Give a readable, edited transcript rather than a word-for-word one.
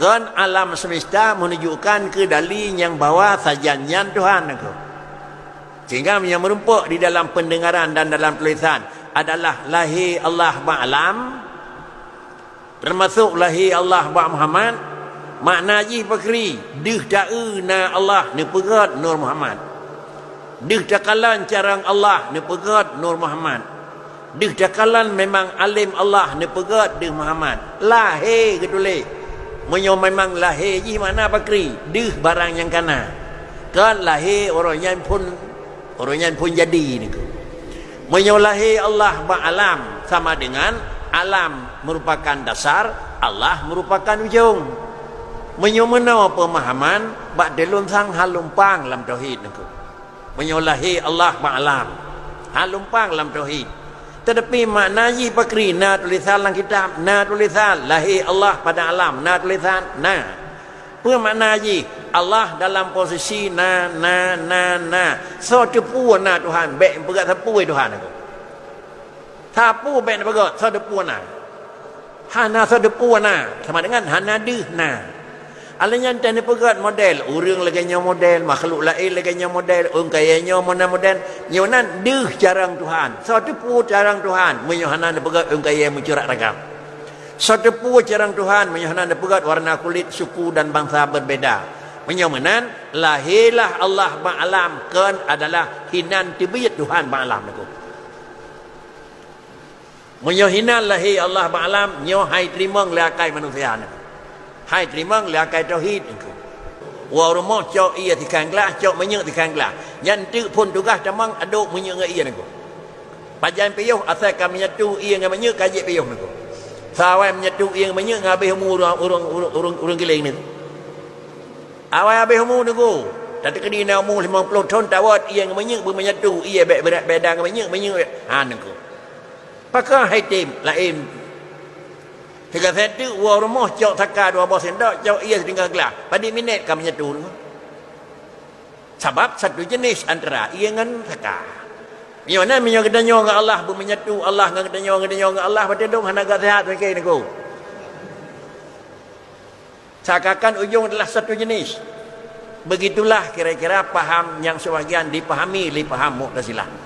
Kan alam semesta menunjukkan ke dalil yang bawa sajanyan Tuhan aku. Sehingga yang merumpuk di dalam pendengaran dan dalam tulisan adalah lahir Allah ba'alam, termasuk lahir Allah ba' Muhammad. Makna ji pakri dih ta'u na Allah ni pegat Nur Muhammad. Dih takalan carang Allah ni pegat Nur Muhammad. Dih takalan memang alim Allah ni pegat dih Muhammad. Lahir ketulih. Menyo memang lahir ji mana pakri dih barang yang kana. Kan lahir orang yang pun jadi ni. Menyo lahir Allah ba'alam sama dengan alam merupakan dasar, Allah merupakan ujung. Menyomena pemahaman bak delun sang halumpang dalam tauhid niku. Menyolahi Allah ba'alam halumpang dalam tauhid. Tetapi maknanya pakri na tulisan dalam kitab, na tulisan lahir Allah pada alam, na tulisan na. Apa maknanya Allah dalam posisi na. So tepu na Tuhan, baik pegat sapu Tuhan aku. Sapu baik pegat, so tepu na. Hana so tepu na sama dengan hana deh na. Alanya tanya pegat model, orang lagi model, makhluk lain lagi model, orang kayanya mana model, nyonan deh jarang Tuhan. Satu pu jarang Tuhan, menyohana pegat orang kaya mencurak ragam. Satu pu jarang Tuhan, menyohana pegat warna kulit, suku dan bangsa berbeza. Menyomanan lahirlah Allah ba'alam kan adalah hinan tibiyat Tuhan ba'alam itu. Menyohinan lahir Allah ba'alam, nyohai terima ngelakai manusia itu. Hai terima ngelakai tauhid itu. Warumah cok ia tikang gelas, cok menyek tikang gelas. Yang pun tugas tamang aduk menyek ngai ia niku. Pajan piyuh asal kami nyatu ia ngai menyek kajik piyuh niku. Sawai menyatu ia ngai menyek ngabih umur urang giling niku. Awai habis umur niku. Tadi kedina umur 50 tahun tawat ia ngai menyek menyatu ia berat beda ngai menyek ha niku. Pakah hai tim lain. Tiga satu, warumah cok takar 2 sendok, cok ia setinggal gelas. Pada minit kami nyatu. Sebab satu jenis antara ia dengan takar. Mana minyak kedanya dengan Allah, menyatu Allah dengan kedanya dengan Allah. Pada dong, hana gak sehat macam ni. Seakan ujung adalah satu jenis. Begitulah kira-kira paham yang sebagian dipahami, dipaham Mu'tazilah.